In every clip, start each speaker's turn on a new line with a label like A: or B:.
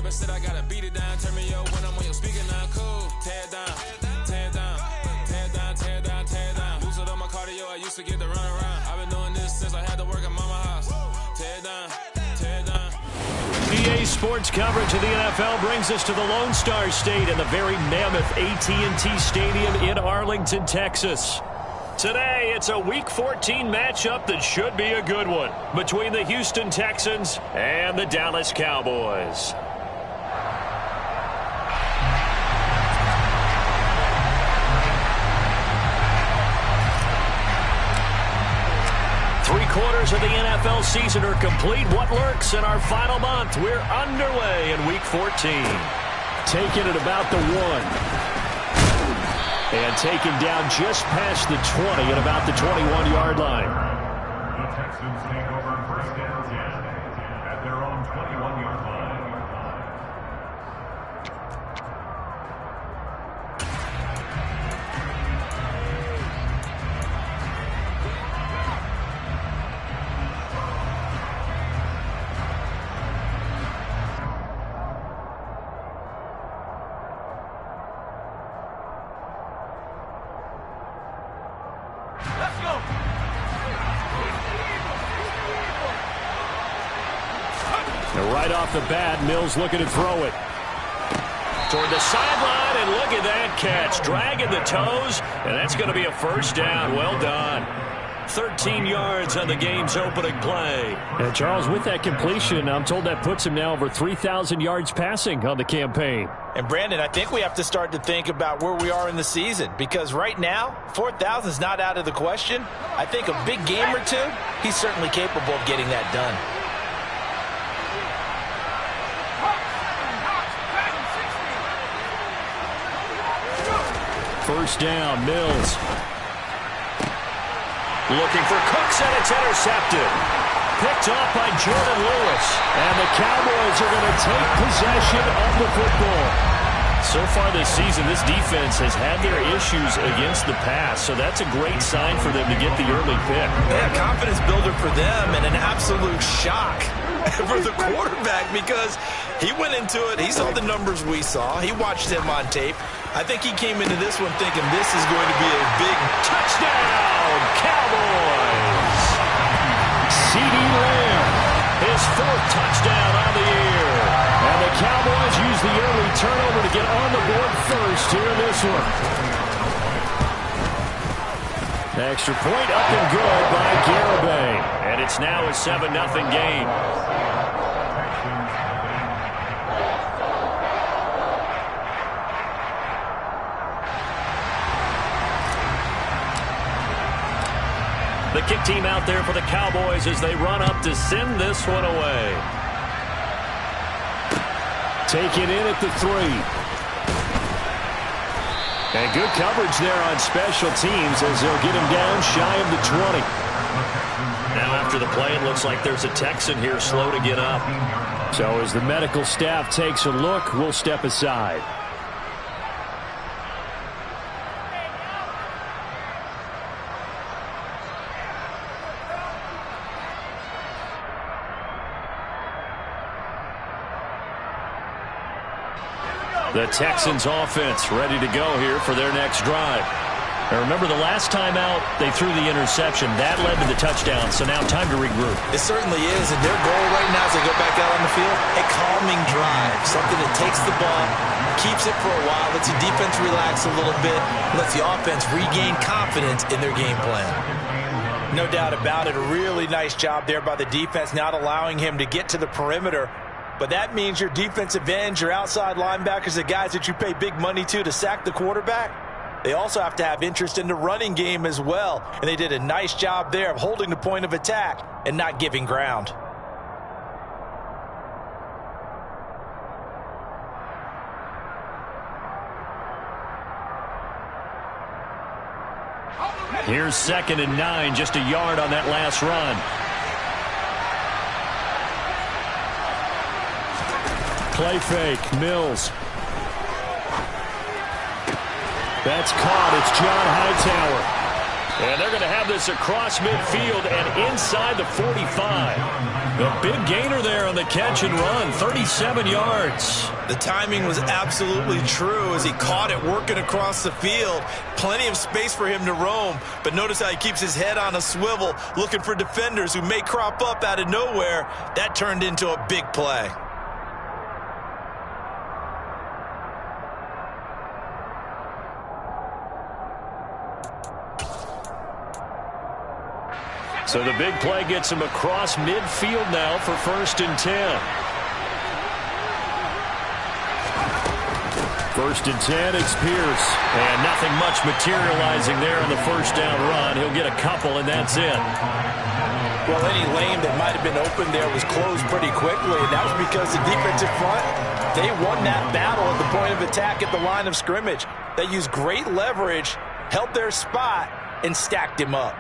A: Rapper said I gotta beat it down. Turn me up when I'm on your speaker now. Cool. Tear it down. Tear it down. Tear it down. Tear it down. Tear it down. Boosted up my cardio. I used to get the run around. I've been doing this since I had to work at mama house. Tear it down. Tear it down.
B: EA Sports coverage of the NFL brings us to the Lone Star State and the very mammoth AT&T Stadium in Arlington, Texas. Today, it's a Week 14 matchup that should be a good one between the Houston Texans and the Dallas Cowboys. Three-quarters of the NFL season are complete. What lurks in our final month? We're underway in Week 14. Taking it about the 1. And taken down just past the 20 at about the 21-yard line.
C: The Texans take over first down 10 at their own 21-yard line.
B: Right off the bat, Mills looking to throw it. Toward the sideline, and look at that catch. Dragging the toes, and that's going to be a first down. Well done. 13 yards on the game's opening play. And Charles, with that completion, I'm told that puts him now over 3,000 yards passing on the campaign.
D: And Brandon, I think we have to start to think about where we are in the season, because right now, 4,000 is not out of the question. I think a big game or two, he's certainly capable of getting that done.
B: First down, Mills. Looking for Cooks, and it's intercepted. Picked off by Jordan Lewis. And the Cowboys are going to take possession of the football. So far this season, this defense has had their issues against the pass, so that's a great sign for them to get the early pick.
D: Yeah, confidence builder for them, and an absolute shock for the quarterback, because he went into it, he saw the numbers we saw, he watched him on tape. I think he came into this one thinking this is going to be a big touchdown, Cowboys.
B: CeeDee Lamb, his 4th touchdown on the year. And the Cowboys use the early turnover to get on the board first here in this one. Extra point up and good by Garibay. And it's now a 7-0 game. The kick team out there for the Cowboys as they run up to send this one away. Taken in at the 3. And good coverage there on special teams as they'll get him down shy of the 20. Now after the play, it looks like there's a Texan here slow to get up. So as the medical staff takes a look, we'll step aside. The Texans offense ready to go here for their next drive. Now remember, the last time out, they threw the interception. That led to the touchdown, so now time to regroup.
D: It certainly is, and their goal right now as they go back out on the field, a calming drive, something that takes the ball, keeps it for a while, lets the defense relax a little bit, lets the offense regain confidence in their game plan. No doubt about it, a really nice job there by the defense, not allowing him to get to the perimeter. But that means your defensive ends, your outside linebackers, the guys that you pay big money to sack the quarterback, they also have to have interest in the running game as well. And they did a nice job there of holding the point of attack and not giving ground.
B: Here's 2nd and 9, just a yard on that last run. Play fake, Mills. That's caught. It's John Hightower. And they're going to have this across midfield and inside the 45. A big gainer there on the catch and run, 37 yards.
D: The timing was absolutely true as he caught it working across the field. Plenty of space for him to roam, but notice how he keeps his head on a swivel, looking for defenders who may crop up out of nowhere. That turned into a big play.
B: So the big play gets him across midfield now for 1st and 10. 1st and 10, it's Pierce. And nothing much materializing there on the first down run. He'll get a couple, and that's it.
D: Well, any lane that might have been open there was closed pretty quickly, and that was because the defensive front, they won that battle at the point of attack at the line of scrimmage. They used great leverage, held their spot, and stacked him up.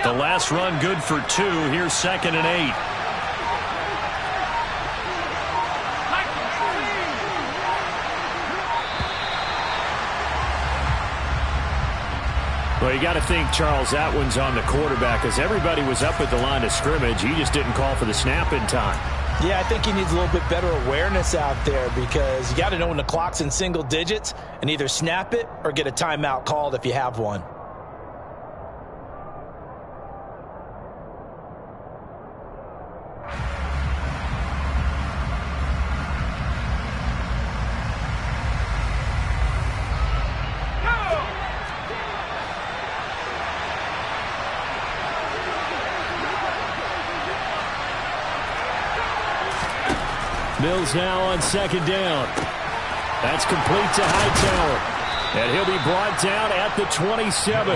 B: The last run good for 2. Here's 2nd and 8. Well, you got to think, Charles, that one's on the quarterback as everybody was up at the line of scrimmage. He just didn't call for the snap in time.
D: Yeah, I think he needs a little bit better awareness out there because you got to know when the clock's in single digits and either snap it or get a timeout called if you have one.
B: Mills now on 2nd down. That's complete to Hightower. And he'll be brought down at the 27.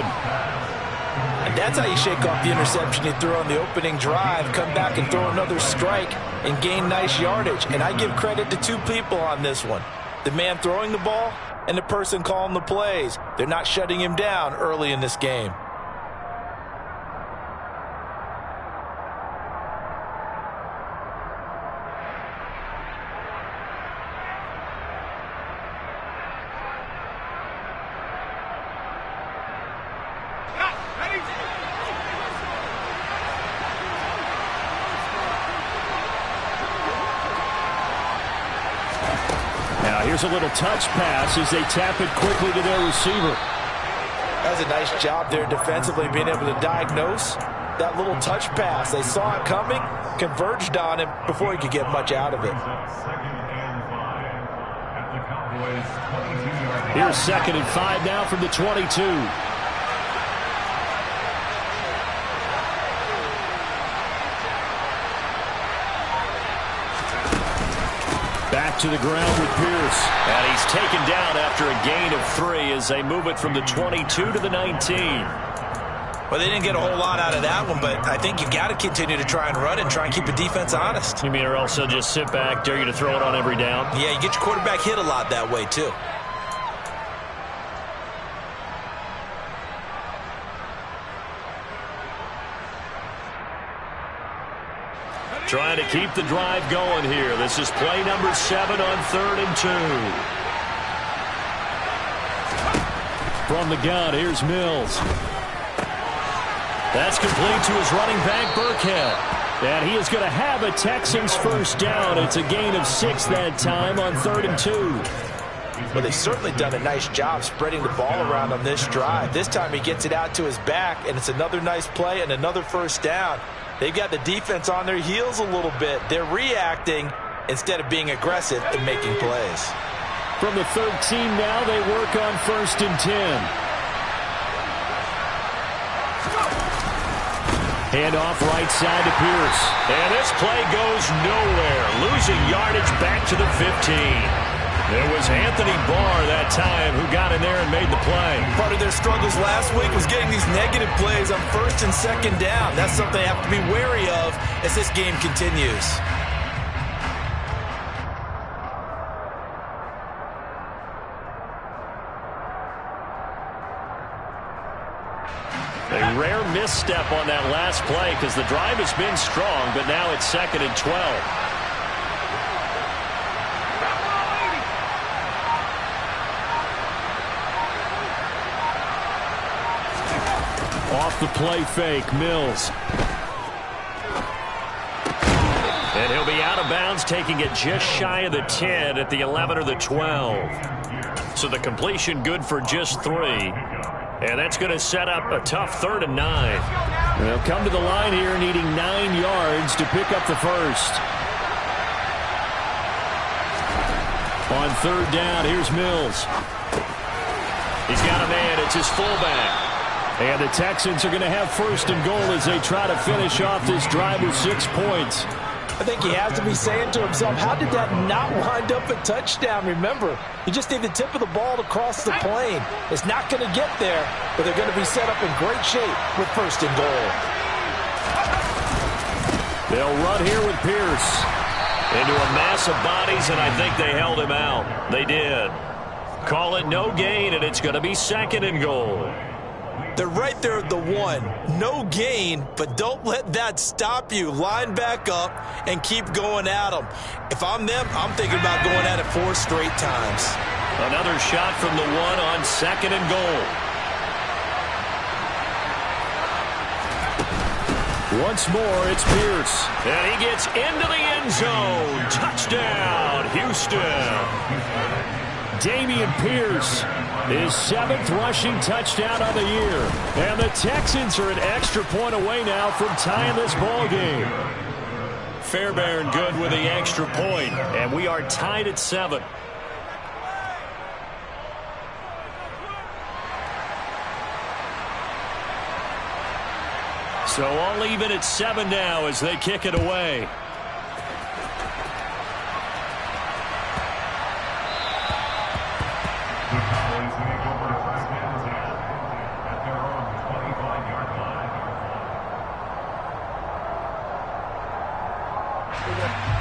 D: And that's how you shake off the interception he threw on the opening drive, come back and throw another strike and gain nice yardage. And I give credit to 2 people on this one. The man throwing the ball and the person calling the plays. They're not shutting him down early in this game.
B: Here's a little touch pass as they tap it quickly to their receiver.
D: That was a nice job there defensively, being able to diagnose that little touch pass. They saw it coming, converged on him before he could get much out of it.
B: Here's 2nd and 5 now from the 22. Back to the ground with Pierce. And he's taken down after a gain of 3 as they move it from the 22 to the 19.
D: Well, they didn't get a whole lot out of that one, but I think you got to continue to try and run and try and keep the defense honest.
B: You mean or also just sit back, dare you to throw it on every down?
D: Yeah, you get your quarterback hit a lot that way, too.
B: Trying to keep the drive going here. This is play number 7 on 3rd and 2. From the gun, here's Mills. That's complete to his running back, Burkhead. And he is going to have a Texans first down. It's a gain of 6 that time on 3rd and 2.
D: Well, they've certainly done a nice job spreading the ball around on this drive. This time he gets it out to his back, and it's another nice play and another first down. They've got the defense on their heels a little bit. They're reacting instead of being aggressive and making plays.
B: From the 13 now, they work on 1st and 10. Handoff right side to Pierce. And this play goes nowhere. Losing yardage back to the 15. It was Anthony Barr that time who got in there and made the play.
D: Part of their struggles last week was getting these negative plays on 1st and 2nd down. That's something they have to be wary of as this game continues.
B: misstep on that last play because the drive has been strong, but now it's 2nd and 12. Off the play fake, Mills. And he'll be out of bounds, taking it just shy of the 10 at the 11 or the 12. So the completion good for just 3. And that's going to set up a tough 3rd and 9. They'll come to the line here needing 9 yards to pick up the first. On 3rd down, here's Mills. He's got a man. It's his fullback. And the Texans are going to have 1st and goal as they try to finish off this drive with 6 points.
D: I think he has to be saying to himself, how did that not wind up a touchdown? Remember, you just need the tip of the ball to cross the plane. It's not going to get there, but they're going to be set up in great shape with 1st and goal.
B: They'll run here with Pierce into a mass of bodies, and I think they held him out. They did. Call it no gain, and it's going to be 2nd and goal.
D: They're right there at the 1. No gain, but don't let that stop you. Line back up and keep going at them. If I'm them, I'm thinking about going at it 4 straight times.
B: Another shot from the 1 on 2nd and goal. Once more, it's Pierce. And he gets into the end zone. Touchdown, Houston. Damian Pierce, his 7th rushing touchdown of the year. And the Texans are an extra point away now from tying this ball game. Fairbairn good with the extra point, and we are tied at 7. So all even at 7 now as they kick it away.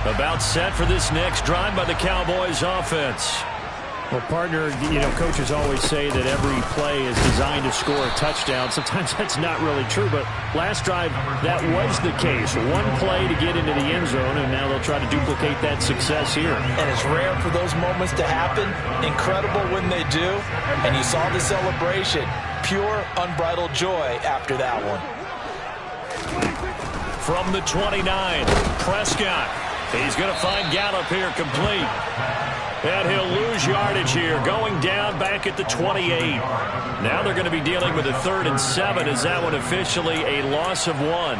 B: About set for this next drive by the Cowboys offense.
E: Well, partner, coaches always say that every play is designed to score a touchdown. Sometimes that's not really true, but last drive, that was the case. One play to get into the end zone, and now they'll try to duplicate that success here.
D: And it's rare for those moments to happen. Incredible when they do. And you saw the celebration. Pure, unbridled joy after that one.
B: From the 29, Prescott. He's going to find Gallup here complete. And he'll lose yardage here, going down back at the 28. Now they're going to be dealing with a 3rd and 7. Is that one officially a loss of 1?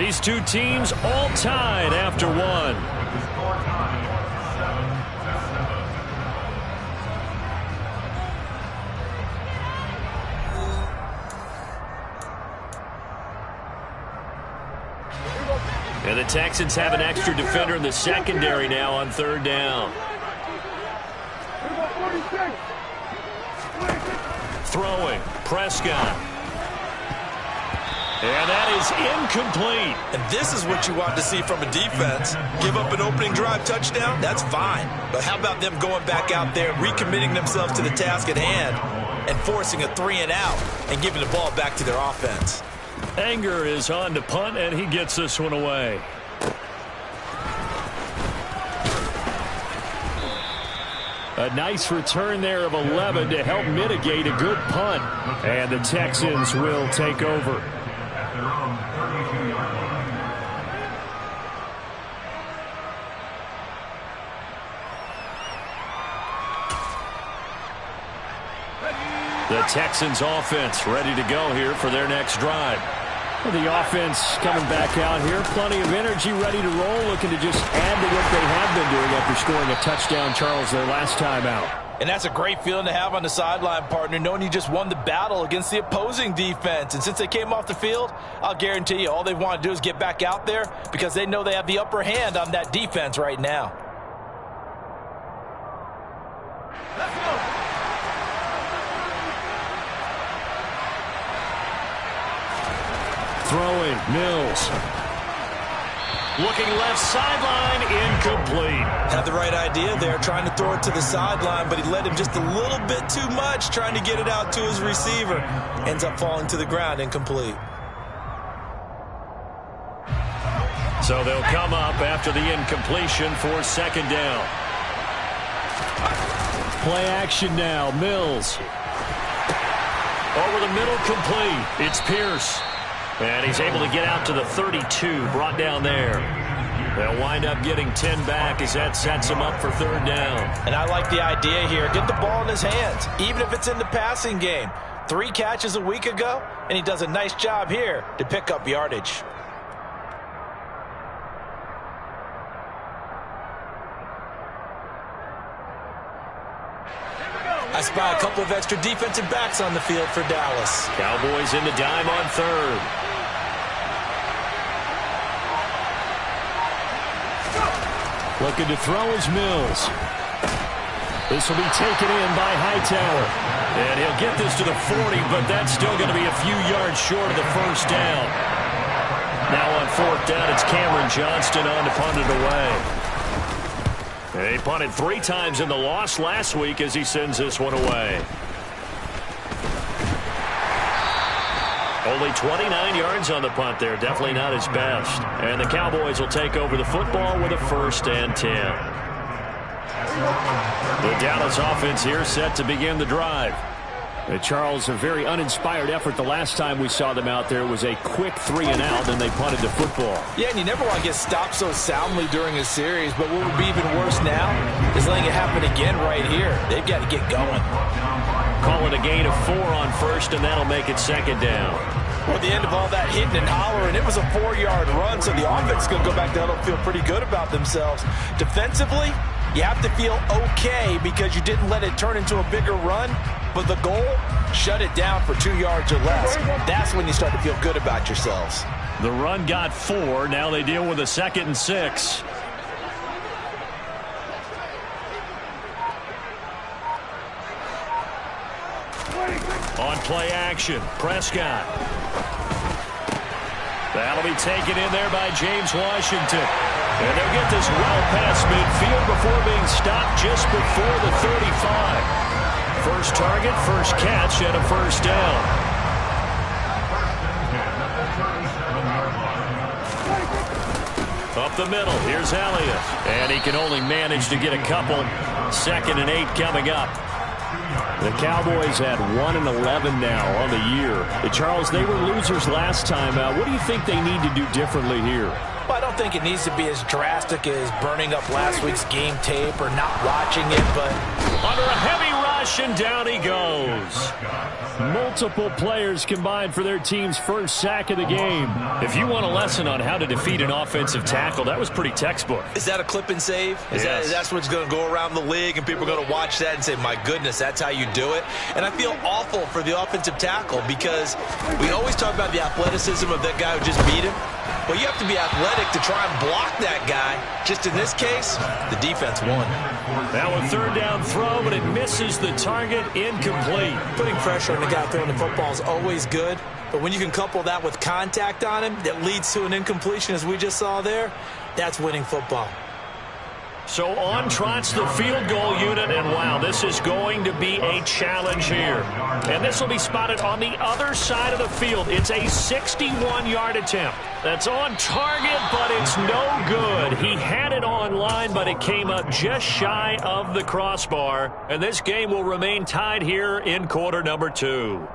B: These two teams all tied after 1. And the Texans have an extra defender in the secondary now on 3rd down. Throwing, Prescott. And that is incomplete.
D: And this is what you want to see from a defense. Give up an opening drive touchdown, that's fine. But how about them going back out there, recommitting themselves to the task at hand, and forcing a 3 and out and giving the ball back to their offense?
B: Anger is on to punt, and he gets this one away.
E: A nice return there of 11 to help mitigate a good punt. And the Texans will take over.
C: At their own 32-yard line.
B: The Texans offense ready to go here for their next drive.
E: Well, the offense coming back out here. Plenty of energy, ready to roll, looking to just add to what they have been doing after scoring a touchdown, Charles, their last time out.
D: And that's a great feeling to have on the sideline, partner, knowing you just won the battle against the opposing defense. And since they came off the field, I'll guarantee you all they want to do is get back out there because they know they have the upper hand on that defense right now.
A: Let's go.
E: Throwing, Mills.
B: Looking left sideline, incomplete.
D: Had the right idea there, trying to throw it to the sideline, but he led him just a little bit too much, trying to get it out to his receiver. Ends up falling to the ground, incomplete.
B: So they'll come up after the incompletion for second down.
E: Play action now, Mills.
B: Over the middle, complete. It's Pierce. And he's able to get out to the 32, brought down there. They'll wind up getting 10 back as that sets him up for third down.
D: And I like the idea here. Get the ball in his hands, even if it's in the passing game. 3 catches a week ago, and he does a nice job here to pick up yardage. I spy a couple of extra defensive backs on the field for Dallas.
B: Cowboys in the dime on third.
E: Looking to throw is Mills. This will be taken in by Hightower.
B: And he'll get this to the 40, but that's still going to be a few yards short of the first down. Now on fourth down, it's Cameron Johnston on to punt it away. He punted 3 times in the loss last week as he sends this one away. Only 29 yards on the punt there. Definitely not his best. And the Cowboys will take over the football with a 1st and 10. The Dallas offense here set to begin the drive.
E: Charles, a very uninspired effort. The last time we saw them out there was a quick 3 and out, and they punted the football.
D: Yeah, and you never want to get stopped so soundly during a series, but what would be even worse now is letting it happen again right here. They've got to get going.
B: Call it a gain of 4 on first, and that'll make it second down.
D: Well, at the end of all that hitting and hollering, it was a 4-yard run, so the offense is going to go back to huddle and feel pretty good about themselves. Defensively, you have to feel okay because you didn't let it turn into a bigger run. But the goal, shut it down for 2 yards or less. That's when you start to feel good about yourselves.
B: The run got 4. Now they deal with a 2nd and 6. On play action, Prescott. That'll be taken in there by James Washington. And they'll get this well past midfield before being stopped just before the 35. First target, first catch, and a 1st down. Up the middle, here's Elliott. And he can only manage to get a couple. 2nd and 8 coming up.
E: The Cowboys at 1-11 now on the year. Charles, they were losers last time out. What do you think they need to do differently here?
D: Well, I don't think it needs to be as drastic as burning up last week's game tape or not watching it, but
B: under a heavy rush, and down he goes.
E: Multiple players combined for their team's first sack of the game.
B: If you want a lesson on how to defeat an offensive tackle, that was pretty textbook.
D: Is that a clip and save?
B: Yes.
D: That's what's going to go around the league, and people are going to watch that and say, my goodness, that's how you do it? And I feel awful for the offensive tackle because we always talk about the athleticism of that guy who just beat him. Well, you have to be athletic to try and block that guy. Just in this case, the defense won.
B: Now a 3rd down throw, but it misses the target, incomplete.
D: Putting pressure on the guy throwing the football is always good, but when you can couple that with contact on him that leads to an incompletion, as we just saw there, that's winning football.
B: So on trots the field goal unit, and wow, this is going to be a challenge here. And this will be spotted on the other side of the field. It's a 61-yard attempt. That's on target, but it's no good. He had it on line, but it came up just shy of the crossbar. And this game will remain tied here in quarter number 2.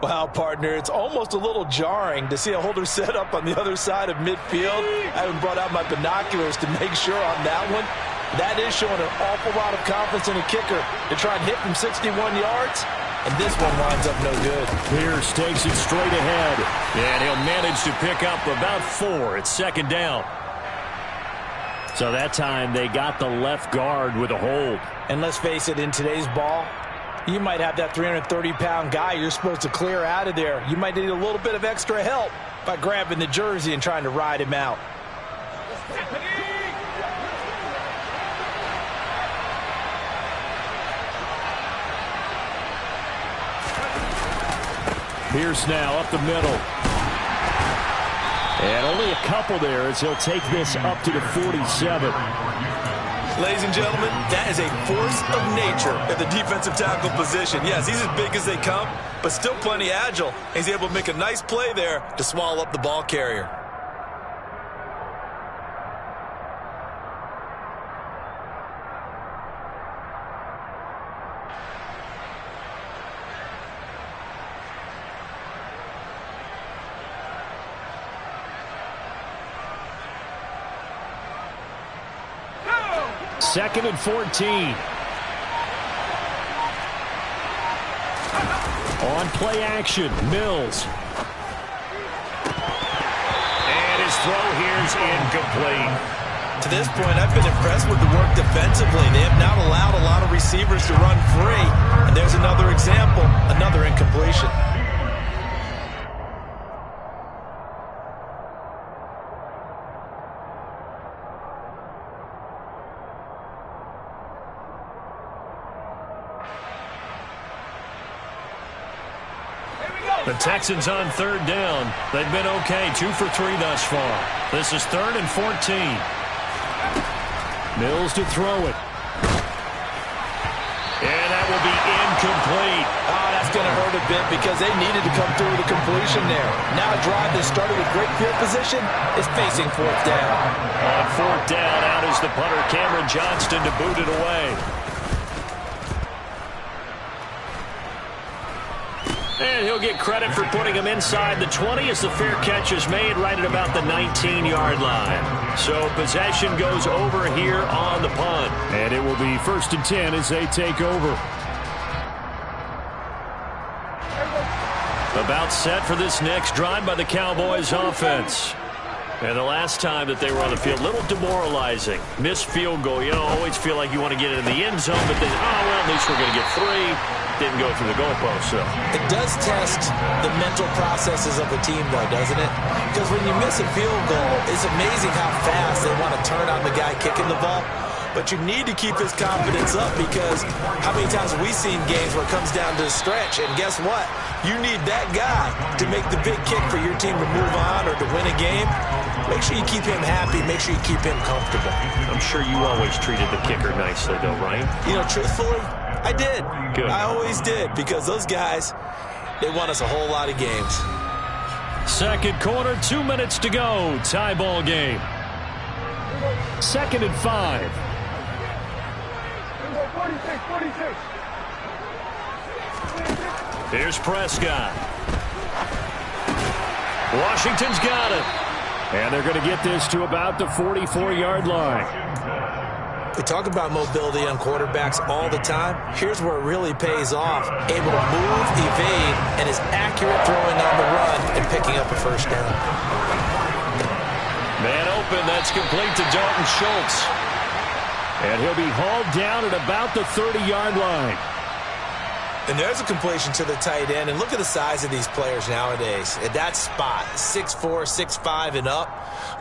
D: Wow, partner, it's almost a little jarring to see a holder set up on the other side of midfield. I haven't brought out my binoculars to make sure on that one. That is showing an awful lot of confidence in a kicker to try and hit from 61 yards. And this one winds up no good.
E: Pierce takes it straight ahead.
B: And he'll manage to pick up about 4. It's 2nd down.
E: So that time they got the left guard with a hold.
D: And let's face it, in today's ball, you might have that 330-pound guy you're supposed to clear out of there. You might need a little bit of extra help by grabbing the jersey and trying to ride him out.
E: Pierce now up the middle. And only a couple there as he'll take this up to the 47.
D: Ladies and gentlemen, that is a force of nature at the defensive tackle position. Yes, he's as big as they come, but still plenty agile. He's able to make a nice play there to swallow up the ball carrier.
E: Second and 14. On play action, Mills.
B: And his throw here's incomplete.
D: To this point, I've been impressed with the work defensively. They have not allowed a lot of receivers to run free. And there's another example, another incompletion.
B: The Texans on third down. They've been okay, 2 for 3 thus far. This is 3rd and 14.
E: Mills to throw it.
B: And that will be incomplete.
D: Oh, that's going to hurt a bit because they needed to come through with a completion there. Now a drive that started with great field position is facing 4th down.
B: On 4th down, out is the punter, Cameron Johnston, to boot it away. And he'll get credit for putting him inside the 20 as the fair catch is made right at about the 19-yard line. So possession goes over here on the punt.
E: And it will be 1st and 10 as they take over.
B: About set for this next drive by the Cowboys offense. And the last time that they were on the field, a little demoralizing. Missed field goal. You know, always feel like you want to get it in the end zone, but then, oh, well, at least we're going to get 3. Didn't go through the goalpost, so.
D: It does test the mental processes of the team, though, doesn't it? Because when you miss a field goal, it's amazing how fast they want to turn on the guy kicking the ball. But you need to keep his confidence up because how many times have we seen games where it comes down to the stretch, and guess what? You need that guy to make the big kick for your team to move on or to win a game. Make sure you keep him happy. Make sure you keep him comfortable.
B: I'm sure you always treated the kicker nicely, though, right?
D: You know, truthfully, I did.
B: Good.
D: I always did because those guys, they won us a whole lot of games.
E: Second quarter, 2 minutes to go. Tie ball game. 2nd and 5.
F: 46.
B: Here's Prescott. Washington's got it.
E: And they're going to get this to about the 44-yard line.
D: We talk about mobility on quarterbacks all the time. Here's where it really pays off. Able to move, evade, and is accurate throwing on the run and picking up a 1st down.
B: Man open, that's complete to Dalton Schultz.
E: And he'll be hauled down at about the 30-yard line.
D: And there's a completion to the tight end. And look at the size of these players nowadays. At that spot, 6'4", 6'5", and up.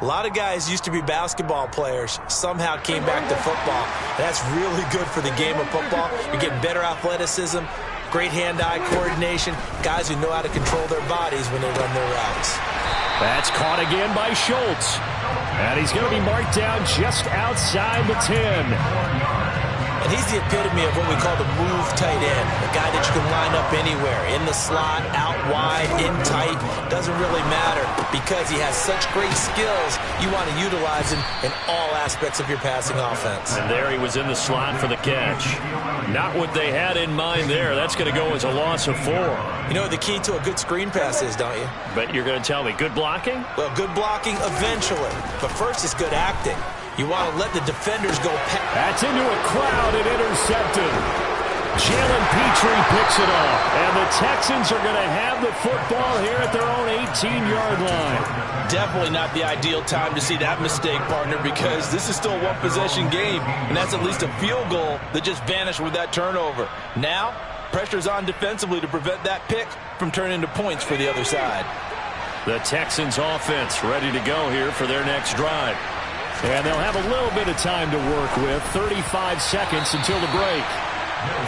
D: A lot of guys used to be basketball players, somehow came back to football. That's really good for the game of football. You're getting better athleticism, great hand-eye coordination, guys who know how to control their bodies when they run their routes.
E: That's caught again by Schultz. And he's going to be marked down just outside the 10.
D: And he's the epitome of what we call the move tight end. A guy that you can line up anywhere. In the slot, out wide, in tight. Doesn't really matter because he has such great skills. You want to utilize him in all aspects of your passing offense.
B: And there he was in the slot for the catch. Not what they had in mind there. That's going to go as a loss of 4.
D: You know what the key to a good screen pass is, don't you?
B: But you're going to tell me, good blocking?
D: Well, good blocking eventually. But first is good acting. You want to let the defenders go past.
E: That's into a crowd and intercepted. Jalen Petrie picks it off. And the Texans are going to have the football here at their own 18-yard line.
G: Definitely not the ideal time to see that mistake, partner, because this is still a one-possession game, and that's at least a field goal that just vanished with that turnover. Now, pressure's on defensively to prevent that pick from turning into points for the other side.
B: The Texans offense ready to go here for their next drive.
E: And they'll have a little bit of time to work with. 35 seconds until the break.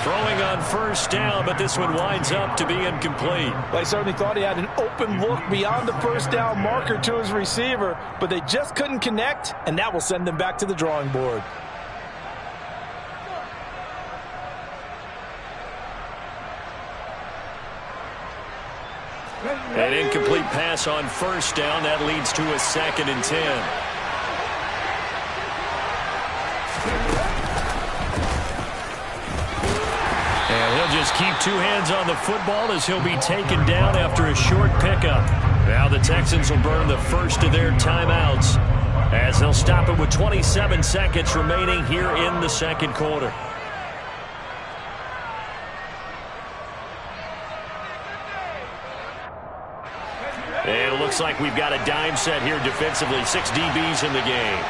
B: Throwing on first down, but this one winds up to be incomplete.
G: Well, I certainly thought he had an open look beyond the first down marker to his receiver, but they just couldn't connect, and that will send them back to the drawing board.
B: An incomplete pass on first down. That leads to a 2nd and 10. And he'll just keep 2 hands on the football as he'll be taken down after a short pickup. Now the Texans will burn the first of their timeouts as they'll stop it with 27 seconds remaining here in the second quarter. And it looks like we've got a dime set here defensively. 6 DBs in the game.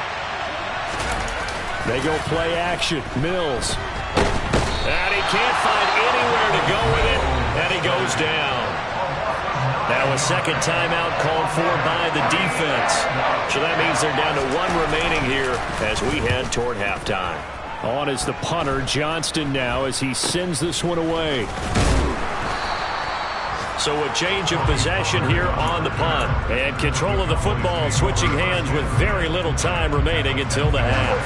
E: They go play action. Mills.
B: And he can't find anywhere to go with it. And he goes down. Now a second timeout called for by the defense. So that means they're down to 1 remaining here as we head toward halftime.
E: On is the punter, Johnston, now as he sends this one away.
B: So a change of possession here on the punt. And control of the football, switching hands with very little time remaining until the half.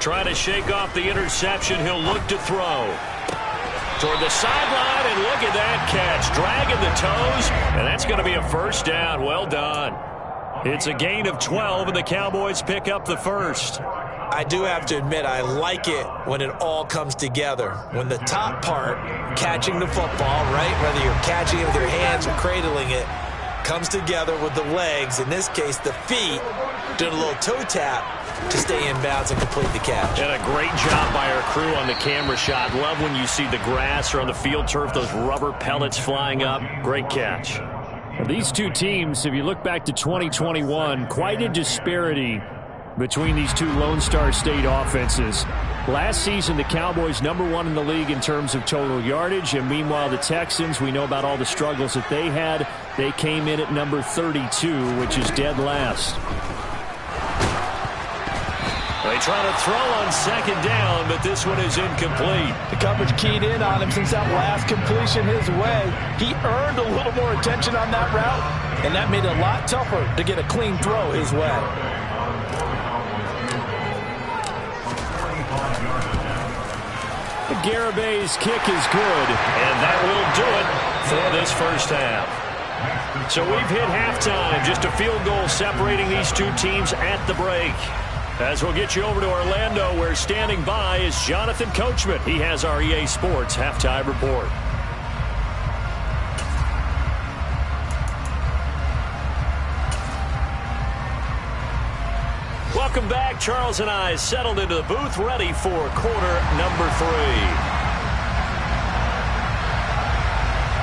B: Trying to shake off the interception, he'll look to throw. Toward the sideline, and look at that catch. Dragging the toes, and that's going to be a first down. Well done. It's a gain of 12, and the Cowboys pick up the first.
D: I do have to admit, I like it when it all comes together. When the top part, catching the football, right, whether you're catching it with your hands or cradling it, comes together with the legs, in this case the feet, doing a little toe tap to stay in bounds and complete the catch.
B: And a great job by our crew on the camera shot. Love when you see the grass or on the field turf, those rubber pellets flying up. Great catch.
E: These two teams, if you look back to 2021, quite a disparity between these two Lone Star State offenses. Last season, the Cowboys #1 in the league in terms of total yardage, and meanwhile the Texans, we know about all the struggles that they had. They came in at number 32, which is dead last.
B: They try to throw on second down, but this one is incomplete.
G: The coverage keyed in on him since that last completion his way. He earned a little more attention on that route, and that made it a lot tougher to get a clean throw his way.
E: Garabay's kick is good.
B: And that will do it for this first half. So we've hit halftime. Just a field goal separating these two teams at the break. As we'll get you over to Orlando, where standing by is Jonathan Coachman. He has our EA Sports halftime report. Welcome back. Charles and I settled into the booth, ready for quarter number 3.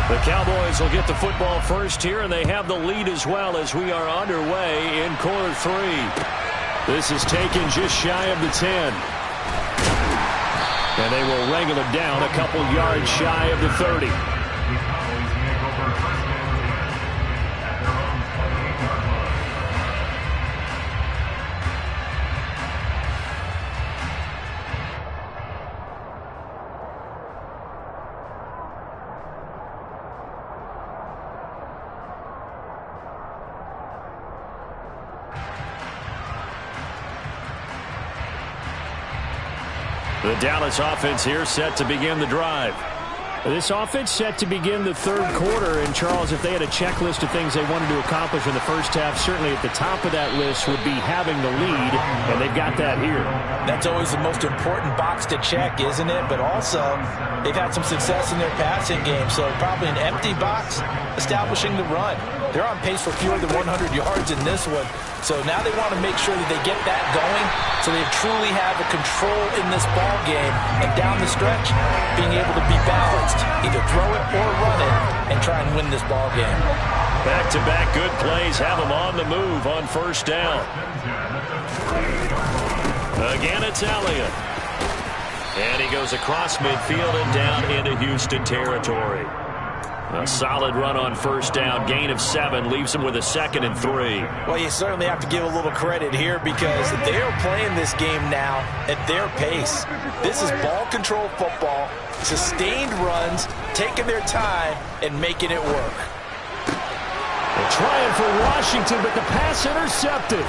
B: The Cowboys will get the football first here, and they have the lead as well as we are underway in quarter 3. This is taken just shy of the 10. And they will wrangle it down a couple yards shy of the 30. The Dallas offense here set to begin the drive.
E: This offense set to begin the third quarter. And, Charles, if they had a checklist of things they wanted to accomplish in the first half, certainly at the top of that list would be having the lead, and they've got that here.
G: That's always the most important box to check, isn't it? But also, they've had some success in their passing game, so probably an empty box establishing the run. They're on pace for fewer than 100 yards in this one. So now they want to make sure that they get that going so they truly have a control in this ball game, and down the stretch, being able to be balanced, either throw it or run it, and try and win this ball game.
B: Back-to-back good plays have them on the move on first down. Again, it's Elliott. And he goes across midfield and down into Houston territory. A solid run on first down. Gain of 7 leaves them with a 2nd and 3.
D: Well, you certainly have to give a little credit here because they are playing this game now at their pace. This is ball control football, sustained runs, taking their time, and making it work.
E: They're trying for Washington, but the pass intercepted.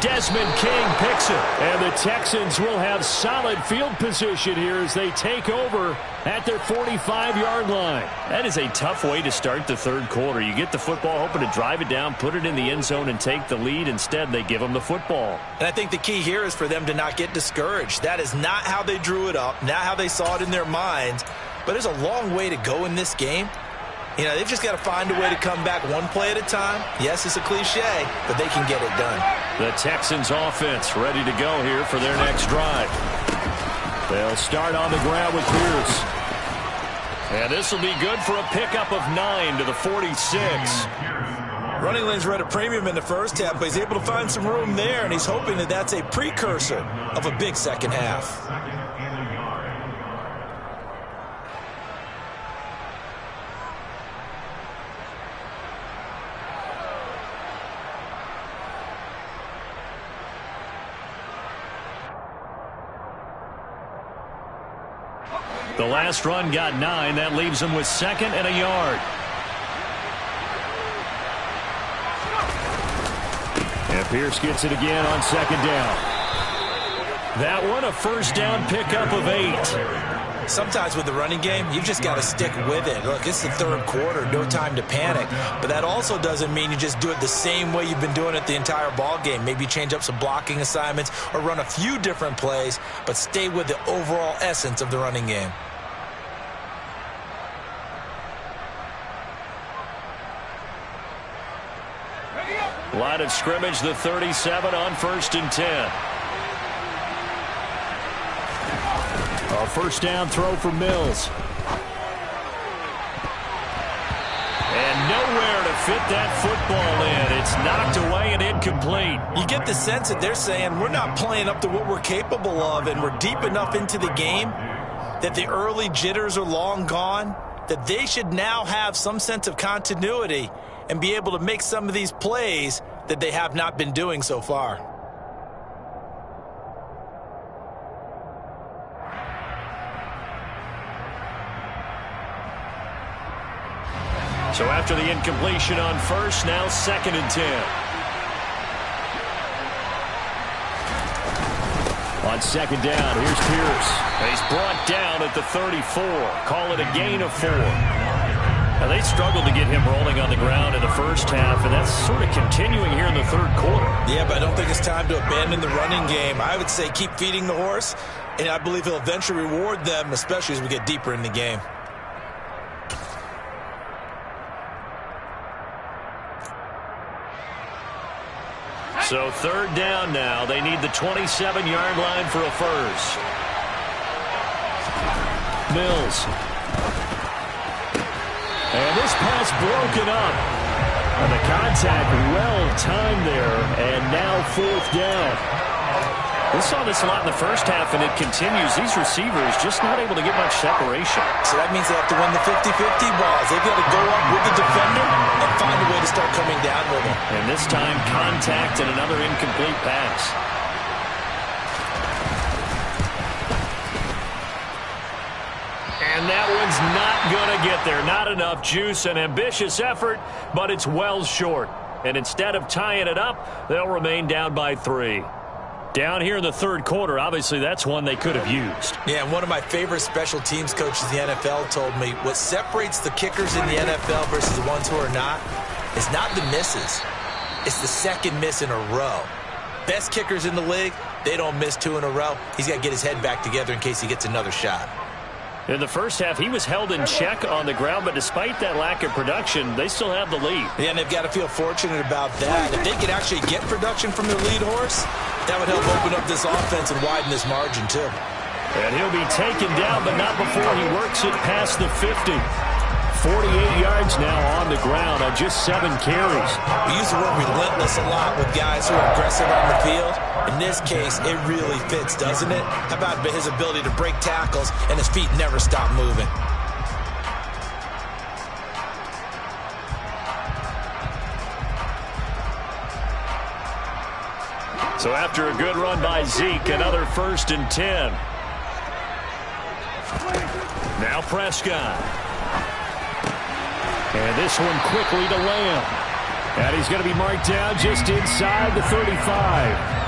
B: Desmond King picks it.
E: And the Texans will have solid field position here as they take over at their 45-yard line.
B: That is a tough way to start the third quarter. You get the football, hoping to drive it down, put it in the end zone, and take the lead. Instead, they give them the football.
D: And I think the key here is for them to not get discouraged. That is not how they drew it up, not how they saw it in their minds. But there's a long way to go in this game. You know, they've just got to find a way to come back one play at a time. Yes, it's a cliche, but they can get it done.
B: The Texans offense ready to go here for their next drive. They'll start on the ground with Pierce. And this will be good for a pickup of 9 to the 46.
D: Running lanes were at a premium in the first half, but he's able to find some room there, and he's hoping that that's a precursor of a big second half.
B: The last run got 9. That leaves them with 2nd and a yard.
E: And Pierce gets it again on 2nd down.
B: That one, a first down pickup of 8.
D: Sometimes with the running game, you've just got to stick with it. Look, it's the third quarter, no time to panic. But that also doesn't mean you just do it the same way you've been doing it the entire ball game. Maybe change up some blocking assignments or run a few different plays, but stay with the overall essence of the running game.
B: Line of scrimmage, the 37 on 1st and 10.
E: A first down throw for Mills.
B: And nowhere to fit that football in. It's knocked away and incomplete.
D: You get the sense that they're saying we're not playing up to what we're capable of, and we're deep enough into the game that the early jitters are long gone, that they should now have some sense of continuity and be able to make some of these plays that they have not been doing so far.
B: So after the incompletion on first, now 2nd and 10.
E: On 2nd down, here's Pierce.
B: He's brought down at the 34. Call it a gain of 4. Now, they struggled to get him rolling on the ground in the first half, and that's sort of continuing here in the third quarter.
D: Yeah, but I don't think it's time to abandon the running game. I would say keep feeding the horse, and I believe he'll eventually reward them, especially as we get deeper in the game.
B: So 3rd down now. They need the 27-yard line for a first.
E: Mills. And this pass broken up. And the contact well-timed there. And now 4th down.
B: We saw this a lot in the first half, and it continues. These receivers just not able to get much separation.
D: So that means they have to win the 50-50 balls. They've got to go up with the defender and find a way to start coming down with him.
B: And this time, contact and another incomplete pass. And that one's not going to get there. Not enough juice. An ambitious effort, but it's well short. And instead of tying it up, they'll remain down by 3. Down here in the third quarter, obviously that's one they could have used.
D: Yeah, and one of my favorite special teams coaches in the NFL told me what separates the kickers in the NFL versus the ones who are not is not the misses. It's the second miss in a row. Best kickers in the league, they don't miss 2 in a row. He's got to get his head back together in case he gets another shot.
B: In the first half, he was held in check on the ground, but despite that lack of production, they still have the lead.
D: Yeah, and they've got to feel fortunate about that. If they could actually get production from their lead horse, that would help open up this offense and widen this margin, too.
B: And he'll be taken down, but not before he works it past the 50. 48 yards now on the ground on just 7 carries.
D: We use the word relentless a lot with guys who are aggressive on the field. In this case, it really fits, doesn't it? How about his ability to break tackles and his feet never stop moving?
B: So after a good run by Zeke, another 1st and 10. Now Prescott.
E: And this one quickly to Lamb. And he's going to be marked down just inside the 35.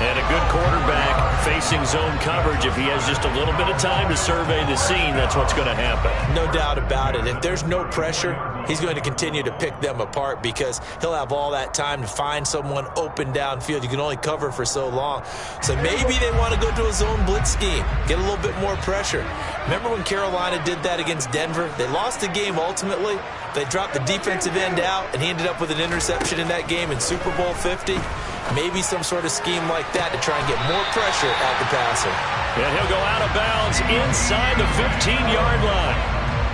B: And a good quarterback facing zone coverage. If he has just a little bit of time to survey the scene, that's what's going to happen.
D: No doubt about it. If there's no pressure, he's going to continue to pick them apart because he'll have all that time to find someone open downfield. You can only cover for so long. So maybe they want to go to a zone blitz scheme, get a little bit more pressure. Remember when Carolina did that against Denver? They lost the game ultimately. They dropped the defensive end out, and he ended up with an interception in that game in Super Bowl 50. Maybe some sort of scheme like that to try and get more pressure at the passer.
B: And he'll go out of bounds inside the 15-yard line.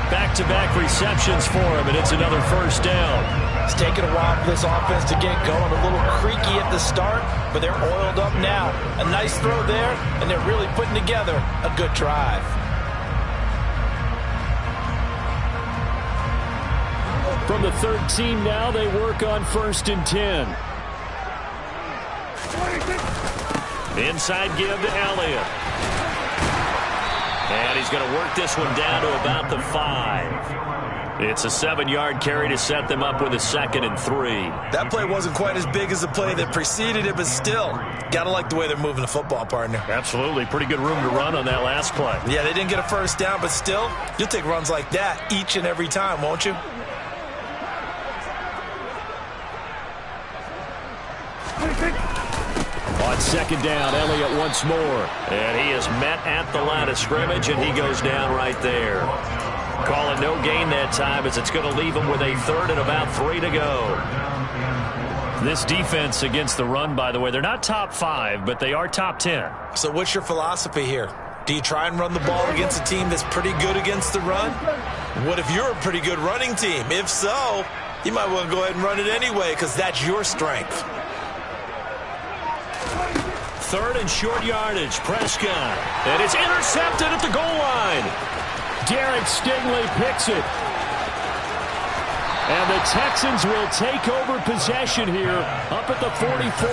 B: Back-to-back receptions for him, and it's another 1st down.
G: It's taken a while for this offense to get going. A little creaky at the start, but they're oiled up now. A nice throw there, and they're really putting together a good drive.
E: From the 13 now, they work on 1st and 10.
B: Inside give to Elliott. And he's going to work this one down to about the 5. It's a 7-yard carry to set them up with a 2nd and 3.
D: That play wasn't quite as big as the play that preceded it, but still, got to like the way they're moving the football, partner.
B: Absolutely. Pretty good room to run on that last play.
D: Yeah, they didn't get a 1st down, but still, you'll take runs like that each and every time, won't you?
E: On 2nd down, Elliott once more.
B: And he is met at the line of scrimmage, and he goes down right there. Calling no gain that time as it's going to leave him with a 3rd and about 3 to go.
E: This defense against the run, by the way, they're not top 5, but they are top 10.
D: So what's your philosophy here? Do you try and run the ball against a team that's pretty good against the run? What if you're a pretty good running team? If so, you might want to go ahead and run it anyway because that's your strength.
B: 3rd and short yardage. Prescott. And it's intercepted at the goal line.
E: Derek Stingley picks it. And the Texans will take over possession here up at the 44.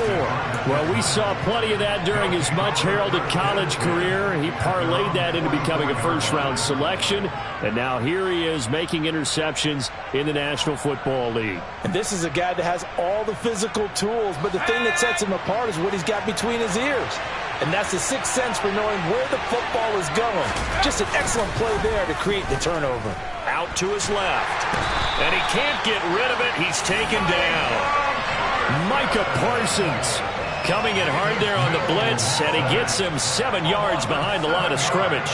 E: Well, we saw plenty of that during his much-heralded college career. He parlayed that into becoming a first-round selection. And now here he is making interceptions in the National Football League.
G: And this is a guy that has all the physical tools, but the thing that sets him apart is what he's got between his ears. And that's the sixth sense for knowing where the football is going. Just an excellent play there to create the turnover.
B: Out to his left. And he can't get rid of it. He's taken down.
E: Micah Parsons coming in hard there on the blitz, and he gets him 7 yards behind the line of scrimmage.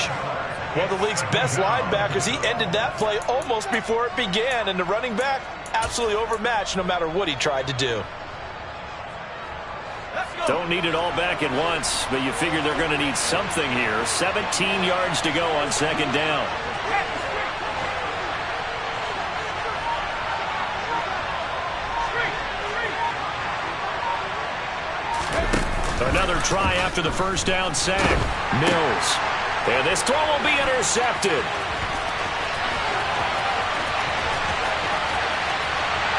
G: One of the league's best linebackers, he ended that play almost before it began, and the running back absolutely overmatched no matter what he tried to do.
B: Don't need it all back at once, but you figure they're going to need something here. 17 yards to go on 2nd down. Another try after the 1st down sack. Mills. And this throw will be intercepted.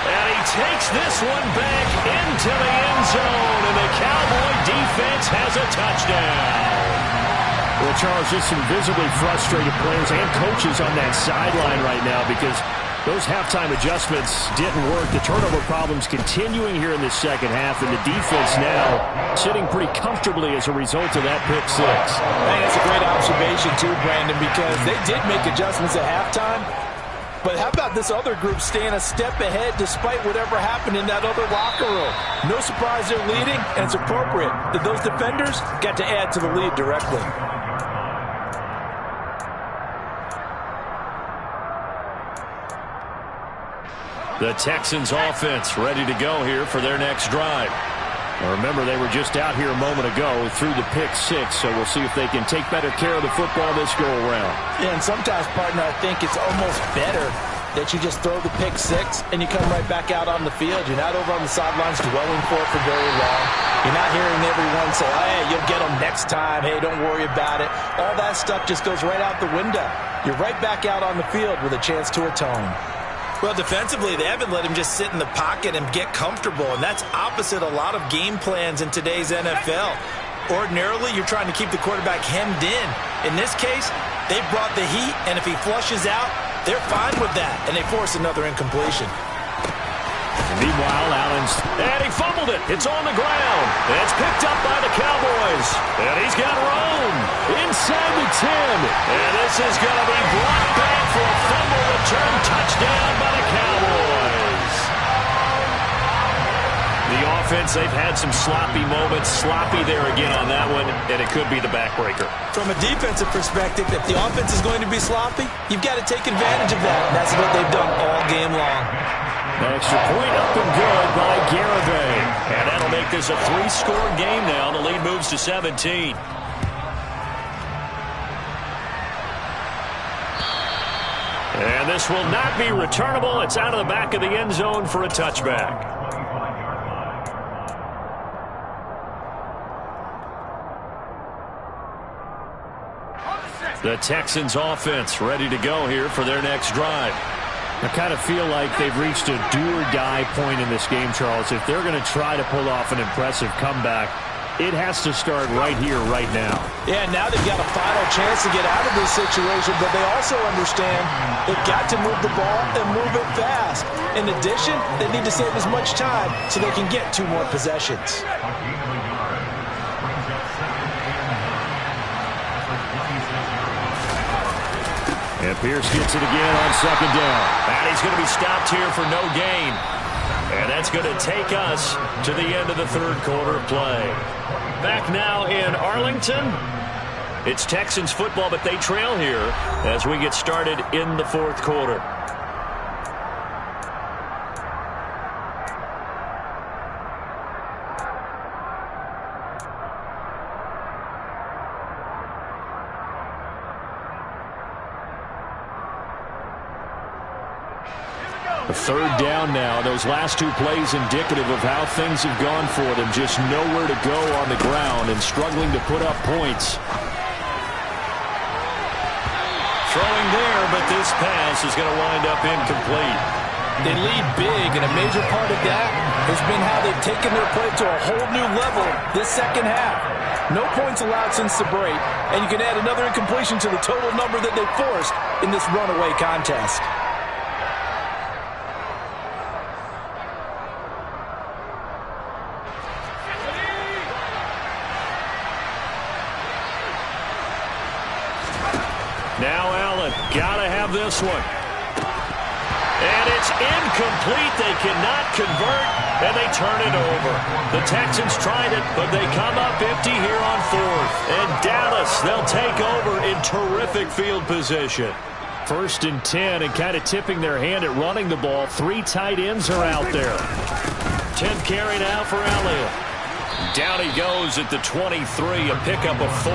B: And he takes this one back into the end zone, and the Cowboy defense has a touchdown.
E: Well, Charles, just some visibly frustrated players and coaches on that sideline right now because those halftime adjustments didn't work. The turnover problems continuing here in the second half, and the defense now sitting pretty comfortably as a result of that pick six.
G: I think that's a great observation too, Brandon, because they did make adjustments at halftime. But how about this other group staying a step ahead despite whatever happened in that other locker room? No surprise they're leading, and it's appropriate that those defenders got to add to the lead directly.
B: The Texans offense ready to go here for their next drive.
E: Now remember, they were just out here a moment ago through the pick six, so we'll see if they can take better care of the football this go-around.
G: Yeah, and sometimes, partner, I think it's almost better that you just throw the pick six and you come right back out on the field. You're not over on the sidelines dwelling for it for very long. You're not hearing everyone say, oh, hey, you'll get them next time. Hey, don't worry about it. All that stuff just goes right out the window. You're right back out on the field with a chance to atone.
D: Well, defensively, they haven't let him just sit in the pocket and get comfortable, and that's opposite a lot of game plans in today's NFL. Ordinarily, you're trying to keep the quarterback hemmed in. In this case, they brought the heat, and if he flushes out, they're fine with that, and they force another incompletion.
B: Meanwhile, Allen's, and he fumbled it. It's on the ground. It's picked up by the Cowboys. And he's got room inside the 10. And this is going to be brought back for a fumble return touchdown by the Cowboys. The offense, they've had some sloppy moments. Sloppy there again on that one, and it could be the backbreaker.
D: From a defensive perspective, if the offense is going to be sloppy, you've got to take advantage of that. And that's what they've done all game long.
B: Extra point up and good by Garibay. And that'll make this a 3-score game now. The lead moves to 17. And this will not be returnable. It's out of the back of the end zone for a touchback. The Texans offense ready to go here for their next drive.
E: I kind of feel like they've reached a do-or-die point in this game, Charles. If they're going to try to pull off an impressive comeback, it has to start right here, right now.
G: Yeah, now they've got a final chance to get out of this situation, but they also understand they've got to move the ball and move it fast. In addition, they need to save as much time so they can get 2 more possessions.
E: And Pierce gets it again on second down.
B: And he's going to be stopped here for no gain. And that's going to take us to the end of the third quarter of play. Back now in Arlington. It's Texans football, but they trail here as we get started in the fourth quarter. A third down now. Those last 2 plays indicative of how things have gone for them. Just nowhere to go on the ground and struggling to put up points. Throwing there, but this pass is going to wind up incomplete.
G: They lead big, and a major part of that has been how they've taken their play to a whole new level this second half. No points allowed since the break, and you can add another incompletion to the total number that they forced in this runaway contest.
B: Now Allen, gotta have this one. And it's incomplete. They cannot convert, and they turn it over. The Texans tried it, but they come up empty here on fourth. And Dallas, they'll take over in terrific field position.
E: 1st and 10, and kind of tipping their hand at running the ball. 3 tight ends are out there.
B: 10th carry now for Elliott. Down he goes at the 23, a pickup of 4.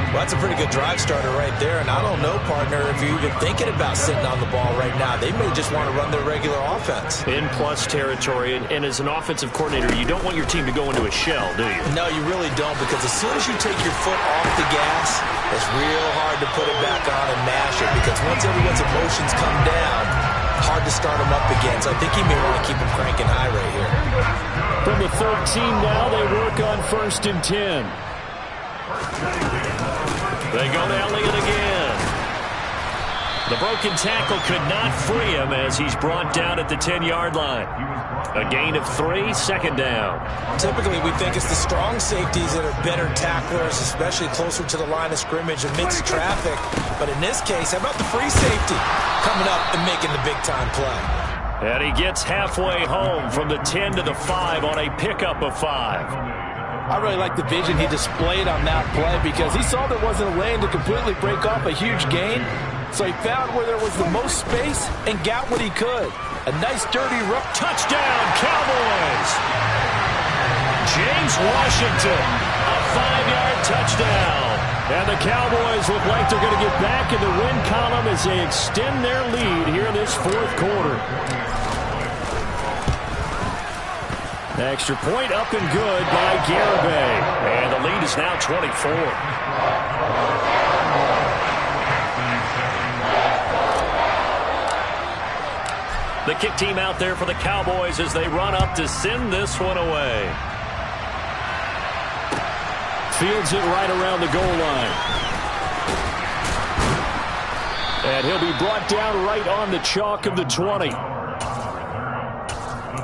D: Well, that's a pretty good drive starter right there, and I don't know, partner, if you're even thinking about sitting on the ball right now. They may just want to run their regular offense.
B: In plus territory, and as an offensive coordinator, you don't want your team to go into a shell, do you?
D: No, you really don't, because as soon as you take your foot off the gas, it's real hard to put it back on and mash it, because once everyone's emotions come down, hard to start them up again. So I think he may want to keep them cranking high right here.
E: From the 13 now, they work on 1st and 10.
B: They go to Elliott again. The broken tackle could not free him as he's brought down at the 10-yard line. A gain of 3, second down.
D: Typically, we think it's the strong safeties that are better tacklers, especially closer to the line of scrimmage amidst traffic. But in this case, how about the free safety coming up and making the big-time play?
B: And he gets halfway home from the 10 to the 5 on a pickup of 5.
G: I really like the vision he displayed on that play because he saw there wasn't a lane to completely break off a huge gain. So he found where there was the most space and got what he could. A nice dirty run.
B: Touchdown, Cowboys! James Washington, a 5-yard touchdown. And the Cowboys look like they're going to get back in the win column as they extend their lead here in this fourth quarter. Extra point up and good by Garibay. And the lead is now 24. The kick team out there for the Cowboys as they run up to send this one away.
E: Fields it right around the goal line. And he'll be brought down right on the chalk of the 20.
C: The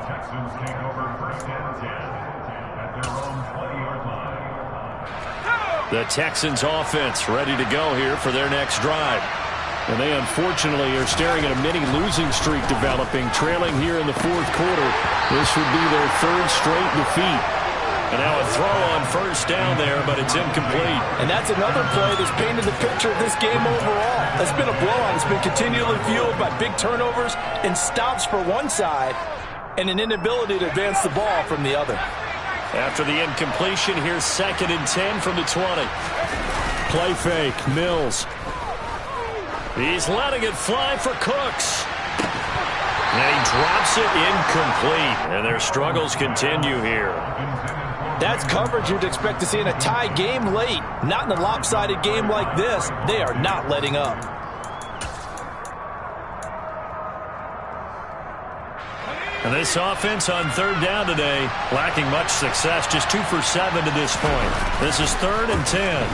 C: Texans take over first and 10 at their own 20-yard line.
B: The Texans offense ready to go here for their next drive.
E: And they unfortunately are staring at a mini losing streak developing, trailing here in the fourth quarter. This would be their third straight defeat.
B: And now a throw on first down there, but it's incomplete.
G: And that's another play that's painted the picture of this game overall. It's been a blowout. It's been continually fueled by big turnovers and stops for one side and an inability to advance the ball from the other.
B: After the incompletion, here's 2nd and 10 from the 20.
E: Play fake, Mills.
B: He's letting it fly for Cooks. And he drops it incomplete. And their struggles continue here.
G: That's coverage you'd expect to see in a tie game late. Not in a lopsided game like this. They are not letting up.
B: And this offense on 3rd down today, lacking much success. Just 2 for 7 to this point. This is 3rd and 10.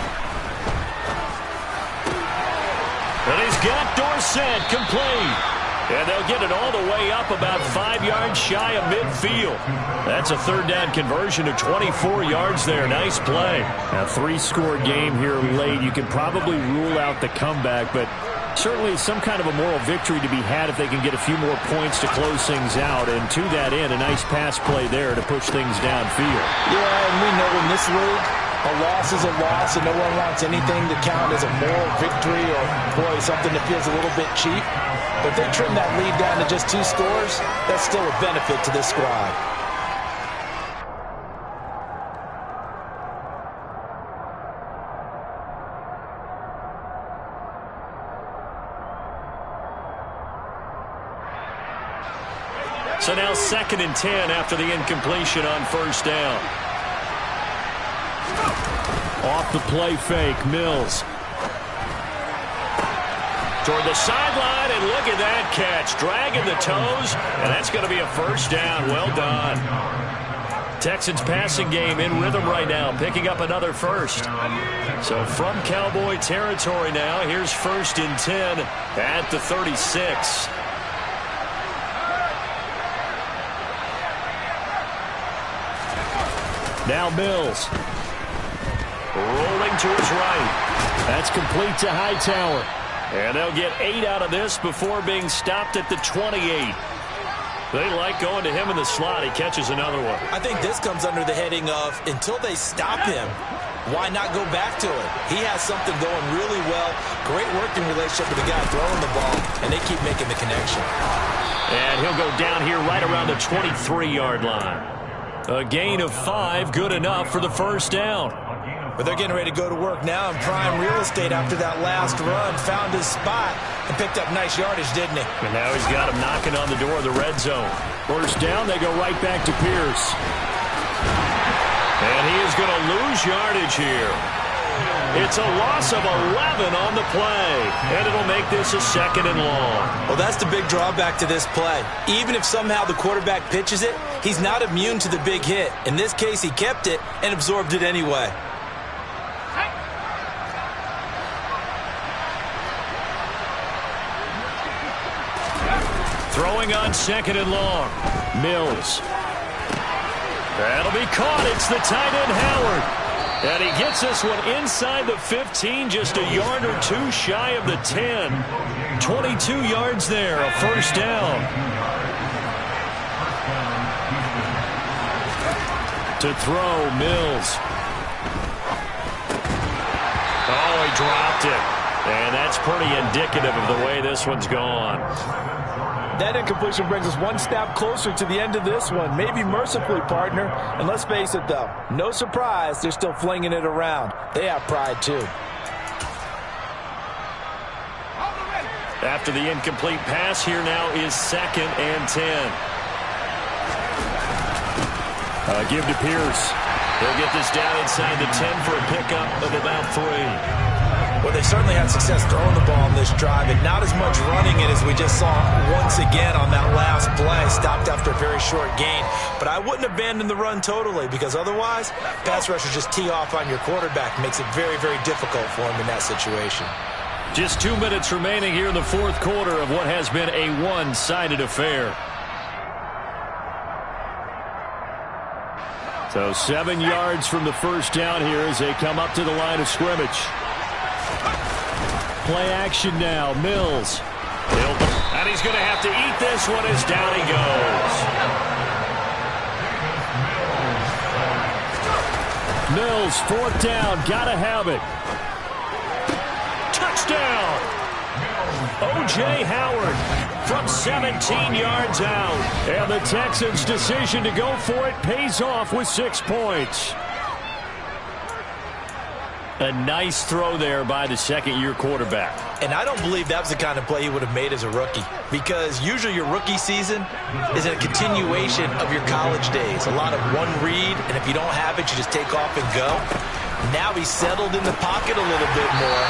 B: And he's got Dorsett complete. And they'll get it all the way up about 5 yards shy of midfield. That's a 3rd down conversion to 24 yards there. Nice play.
E: A 3-score game here late. You can probably rule out the comeback, but certainly some kind of a moral victory to be had if they can get a few more points to close things out. And to that end, a nice pass play there to push things downfield.
G: Yeah, and we know in this league, a loss is a loss, and no one wants anything to count as a moral victory or, boy, something that feels a little bit cheap. But if they trim that lead down to just 2 scores, that's still a benefit to this squad.
B: So now 2nd and 10 after the incompletion on first down.
E: Off the play fake, Mills.
B: Toward the sideline, and look at that catch. Dragging the toes, and that's going to be a first down. Well done. Texans passing game in rhythm right now, picking up another first. So from Cowboy territory now, here's 1st and 10 at the 36.
E: Now Mills.
B: Rolling to his right.
E: That's complete to Hightower.
B: And they'll get 8 out of this before being stopped at the 28. They like going to him in the slot. He catches another one.
D: I think this comes under the heading of until they stop him, why not go back to it? He has something going really well. Great working relationship with the guy throwing the ball, and they keep making the connection.
B: And he'll go down here right around the 23-yard line. A gain of 5, good enough for the first down.
D: But they're getting ready to go to work now in prime real estate after that last run. Found his spot and picked up nice yardage, didn't he?
B: And now he's got him knocking on the door of the red zone.
E: First down, they go right back to Pierce.
B: And he is going to lose yardage here. It's a loss of 11 on the play. And it'll make this a 2nd and long.
D: Well, that's the big drawback to this play. Even if somehow the quarterback pitches it, he's not immune to the big hit. In this case, he kept it and absorbed it anyway.
B: Throwing on 2nd and long.
E: Mills.
B: That'll be caught. It's the tight end, Howard. And he gets this one inside the 15, just a yard or 2 shy of the 10. 22 yards there, a first down.
E: To throw, Mills.
B: Oh, he dropped it. And that's pretty indicative of the way this one's gone.
G: That incompletion brings us one step closer to the end of this one. Maybe mercifully, partner. And let's face it, though, no surprise, they're still flinging it around. They have pride, too.
B: After the incomplete pass, here now is 2nd and 10.
E: Give to Pierce.
B: He'll get this down inside the 10 for a pickup of about 3.
D: Well, they certainly had success throwing the ball on this drive, and not as much running it as we just saw once again on that last play. Stopped after a very short gain. But I wouldn't abandon the run totally, because otherwise, pass rushers just tee off on your quarterback. Makes it very, very difficult for him in that situation.
B: Just 2 minutes remaining here in the fourth quarter of what has been a one-sided affair. So 7 yards from the first down here as they come up to the line of scrimmage. Play action now. Mills. And he's going to have to eat this one as down he goes. Mills, fourth down. Got to have it. Touchdown. O.J. Howard from 17 yards out. And the Texans' decision to go for it pays off with 6 points. A nice throw there by the second-year quarterback.
D: And I don't believe that was the kind of play he would have made as a rookie, because usually your rookie season is a continuation of your college days. A lot of one read, and if you don't have it, you just take off and go. Now he's settled in the pocket a little bit more,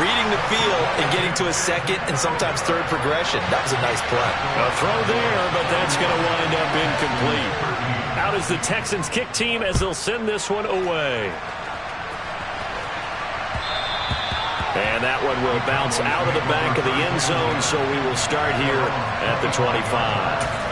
D: reading the field and getting to a second and sometimes third progression. That was a nice play.
B: A throw there, but that's going to wind up incomplete. Out is the Texans kick team as they'll send this one away. And that one will bounce out of the back of the end zone, so we will start here at the 25.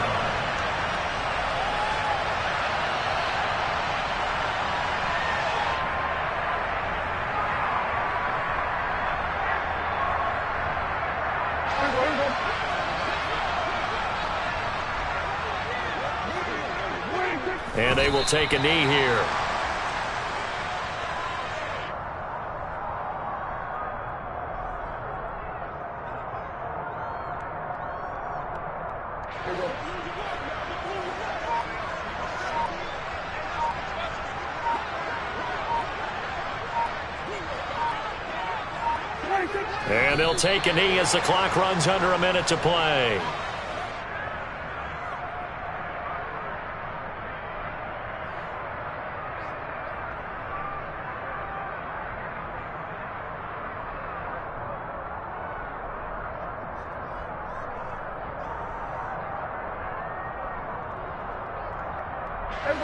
B: And they will take a knee here. And they'll take a knee as the clock runs under a minute to play.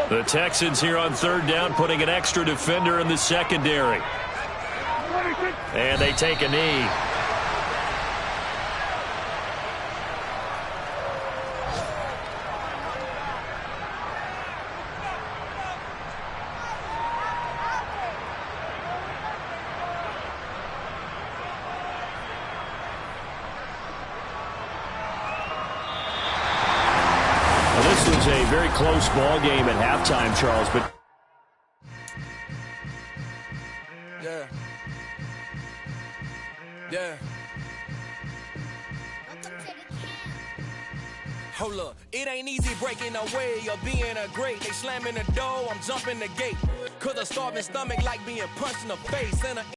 B: The Texans here on third down putting an extra defender in the secondary. And they take a knee. This was a very close ball game at halftime, Charles, but
A: Yeah. Hold up, it ain't easy breaking away or being a great. They slamming the door, I'm jumping the gate. Cause a starving stomach like being punched in the face. And